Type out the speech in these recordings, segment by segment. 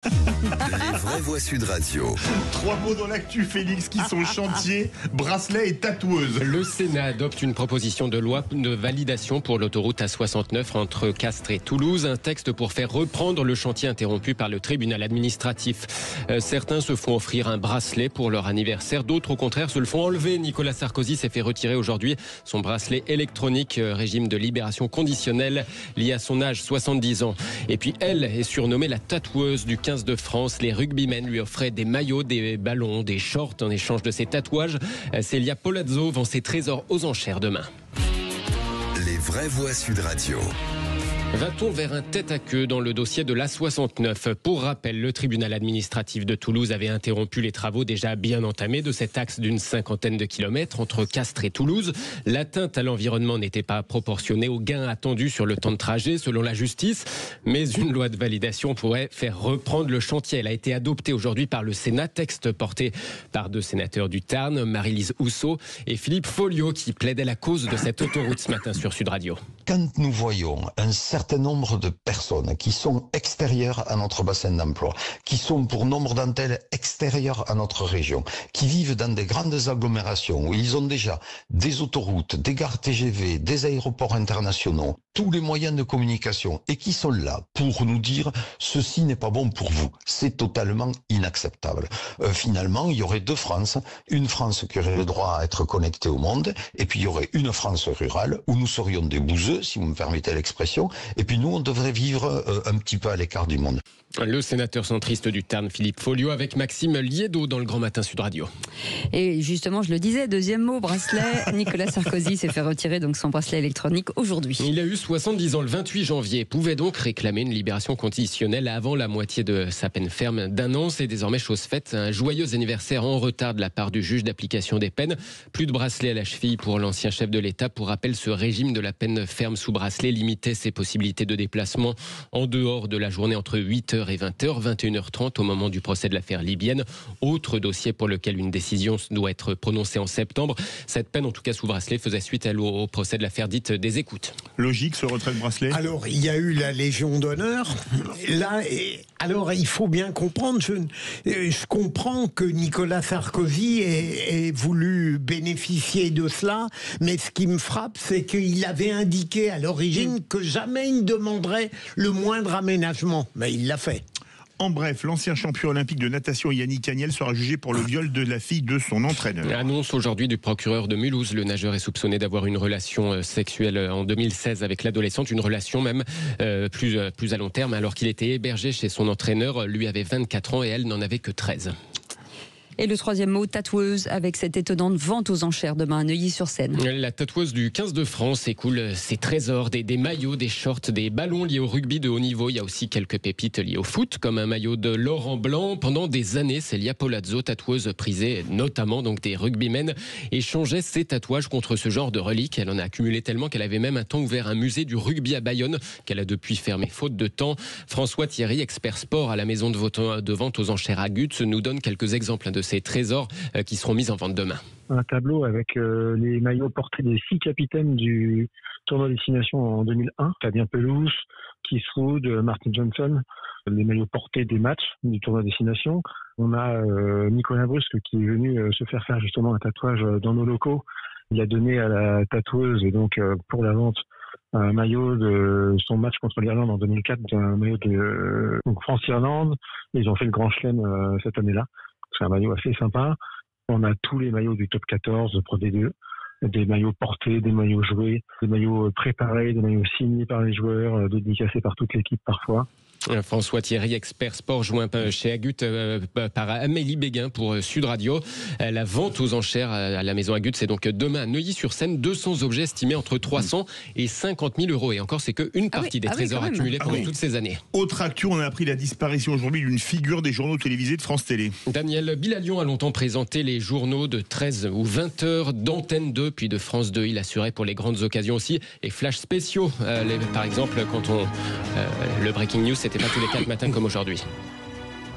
Les vraies voix Sud Radio. 3 mots dans l'actu, Félix, qui sont chantier, bracelet et tatoueuse. Le Sénat adopte une proposition de loi de validation pour l'autoroute A69 entre Castres et Toulouse. Un texte pour faire reprendre le chantier interrompu par le tribunal administratif. Certains se font offrir un bracelet pour leur anniversaire. D'autres, au contraire, se le font enlever. Nicolas Sarkozy s'est fait retirer aujourd'hui son bracelet électronique, régime de libération conditionnelle lié à son âge, 70 ans. Et puis elle est surnommée la tatoueuse du 15 de France. Les rugbymen lui offraient des maillots, des ballons, des shorts en échange de ses tatouages. Célia Polazzo vend ses trésors aux enchères demain. Les vraies voix Sud Radio. Va-t-on vers un tête-à-queue dans le dossier de l'A69 ? Pour rappel, le tribunal administratif de Toulouse avait interrompu les travaux déjà bien entamés de cet axe d'une 50aine de kilomètres entre Castres et Toulouse. L'atteinte à l'environnement n'était pas proportionnée aux gains attendus sur le temps de trajet, selon la justice. Mais une loi de validation pourrait faire reprendre le chantier. Elle a été adoptée aujourd'hui par le Sénat, texte porté par 2 sénateurs du Tarn, Marie-Lise Housseau et Philippe Folliot, qui plaidaient la cause de cette autoroute ce matin sur Sud Radio. Quand nous voyons un certain nombre de personnes qui sont extérieures à notre bassin d'emploi, qui sont pour nombre d'entre elles extérieures à notre région, qui vivent dans des grandes agglomérations où ils ont déjà des autoroutes, des gares TGV, des aéroports internationaux, tous les moyens de communication et qui sont là pour nous dire ceci n'est pas bon pour vous. C'est totalement inacceptable. Finalement, il y aurait 2 France, une France qui aurait le droit à être connectée au monde et puis il y aurait une France rurale où nous serions des bouseux, si vous me permettez l'expression, et puis nous on devrait vivre un petit peu à l'écart du monde. Le sénateur centriste du Tarn, Philippe Folliot, avec Maxime Liédo dans le Grand Matin Sud Radio. Et justement, je le disais, deuxième mot, bracelet. Nicolas Sarkozy s'est fait retirer donc son bracelet électronique aujourd'hui. Il a eu 70 ans le 28 janvier, pouvait donc réclamer une libération conditionnelle avant la moitié de sa peine ferme d'1 an. C'est désormais chose faite. Un joyeux anniversaire en retard de la part du juge d'application des peines. Plus de bracelet à la cheville pour l'ancien chef de l'État. Pour rappel, ce régime de la peine ferme sous bracelet limitait ses possibilités de déplacement en dehors de la journée entre 8h et 20h, 21h30 au moment du procès de l'affaire libyenne. Autre dossier pour lequel une décision doit être prononcée en septembre. Cette peine, en tout cas sous bracelet, faisait suite au procès de l'affaire dite des écoutes. Logique, ce retrait de bracelet. Alors, il y a eu la Légion d'honneur. Là, alors, il faut bien comprendre, je comprends que Nicolas Sarkozy ait voulu bénéficier de cela, mais ce qui me frappe, c'est qu'il avait indiqué à l'origine que jamais il ne demanderait le moindre aménagement. Mais il l'a fait. En bref, l'ancien champion olympique de natation Yannick Agnel sera jugé pour le viol de la fille de son entraîneur. Annonce aujourd'hui du procureur de Mulhouse. Le nageur est soupçonné d'avoir une relation sexuelle en 2016 avec l'adolescente, une relation même plus à long terme, alors qu'il était hébergé chez son entraîneur. Lui avait 24 ans et elle n'en avait que 13. Et le troisième mot, tatoueuse, avec cette étonnante vente aux enchères demain à Neuilly-sur-Seine. La tatoueuse du 15 de France écoule ses trésors, des maillots, des shorts, des ballons liés au rugby de haut niveau. Il y a aussi quelques pépites liées au foot, comme un maillot de Laurent Blanc. Pendant des années, Célia Polazzo, tatoueuse prisée notamment donc des rugbymen, échangeait ses tatouages contre ce genre de reliques. Elle en a accumulé tellement qu'elle avait même un temps ouvert un musée du rugby à Bayonne, qu'elle a depuis fermé faute de temps. François Thierry, expert sport à la maison de vente aux enchères à Gutz, nous donne quelques exemples de ces trésors qui seront mis en vente demain. Un tableau avec les maillots portés des 6 capitaines du tournoi destination en 2001. Fabien Pelouse, Keith Wood, Martin Johnson. Les maillots portés des matchs du tournoi destination. On a Nicolas Brusque qui est venu se faire justement un tatouage dans nos locaux. Il a donné à la tatoueuse et donc pour la vente un maillot de son match contre l'Irlande en 2004, un maillot de France-Irlande. Ils ont fait le Grand Chelem cette année-là. C'est un maillot assez sympa. On a tous les maillots du top 14 de Pro D2, des maillots portés, des maillots joués, des maillots préparés, des maillots signés par les joueurs, dédicacés par toute l'équipe parfois. François Thierry, expert sport, joint chez Agut par Amélie Béguin pour Sud Radio. La vente aux enchères à la maison Agut, c'est donc demain à Neuilly-sur-Seine. 200 objets estimés entre 300 et 50 000 euros. Et encore, c'est qu'une partie des trésors accumulés pendant toutes ces années. Autre actu, on a appris la disparition aujourd'hui d'une figure des journaux télévisés de France Télé. Daniel Bilalion a longtemps présenté les journaux de 13 ou 20 heures d'Antenne 2, puis de France 2. Il assurait pour les grandes occasions aussi et flash spéciaux. Par exemple, quand le Breaking News, c'était pas tous les 4 matins comme aujourd'hui.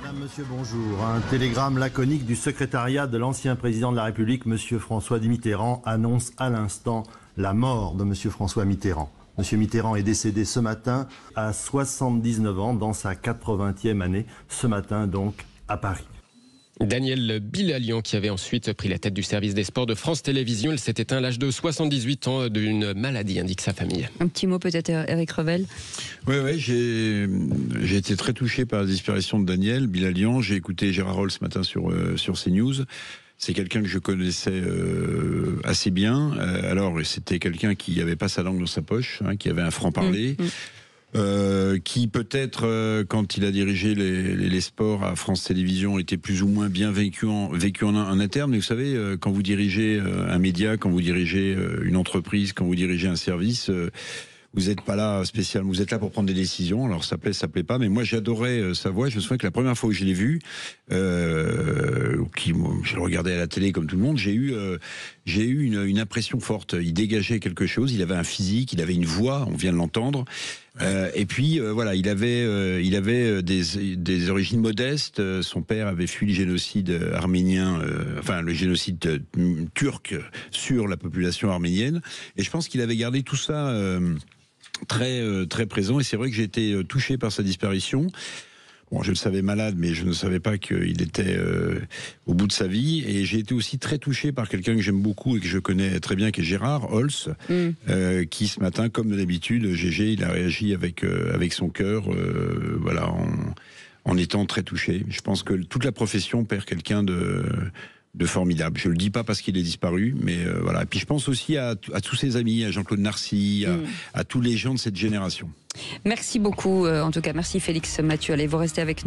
Madame, monsieur, bonjour. Un télégramme laconique du secrétariat de l'ancien président de la République, monsieur François Mitterrand, annonce à l'instant la mort de monsieur François Mitterrand. Monsieur Mitterrand est décédé ce matin à 79 ans, dans sa 80e année, ce matin donc à Paris. Daniel Bilalian, qui avait ensuite pris la tête du service des sports de France Télévisions, il s'est éteint à l'âge de 78 ans d'une maladie, indique sa famille. Un petit mot peut-être, Éric Revel. Oui, j'ai été très touché par la disparition de Daniel Bilalian. J'ai écouté Gérard Roll ce matin sur CNews. C'est quelqu'un que je connaissais assez bien. Alors, c'était quelqu'un qui n'avait pas sa langue dans sa poche, qui avait un franc-parler. Qui peut-être, quand il a dirigé les sports à France Télévisions, était plus ou moins bien vécu en interne. Mais vous savez, quand vous dirigez un média, quand vous dirigez une entreprise, quand vous dirigez un service, vous n'êtes pas là spécialement, vous êtes là pour prendre des décisions. Alors ça plaît, ça plaît pas, mais moi j'adorais sa voix. Je me souviens que la première fois où je l'ai vu, je le regardais à la télé comme tout le monde, j'ai eu une impression forte. Il dégageait quelque chose, il avait un physique, il avait une voix, on vient de l'entendre. Et puis voilà, il avait des origines modestes. Son père avait fui le génocide arménien, le génocide turc sur la population arménienne. Et je pense qu'il avait gardé tout ça très présent. Et c'est vrai que j'ai été touché par sa disparition. Bon, je le savais malade, mais je ne savais pas qu'il était au bout de sa vie. Et j'ai été aussi très touché par quelqu'un que j'aime beaucoup et que je connais très bien, qui est Gérard Holtz, qui ce matin, comme d'habitude, GG, il a réagi avec son cœur, en étant très touché. Je pense que toute la profession perd quelqu'un de formidable. Je le dis pas parce qu'il est disparu, mais voilà. Et puis je pense aussi à tous ses amis, à Jean-Claude Narcy, à tous les gens de cette génération. Merci beaucoup. En tout cas, merci Félix Mathieu. Allez, vous restez avec nous.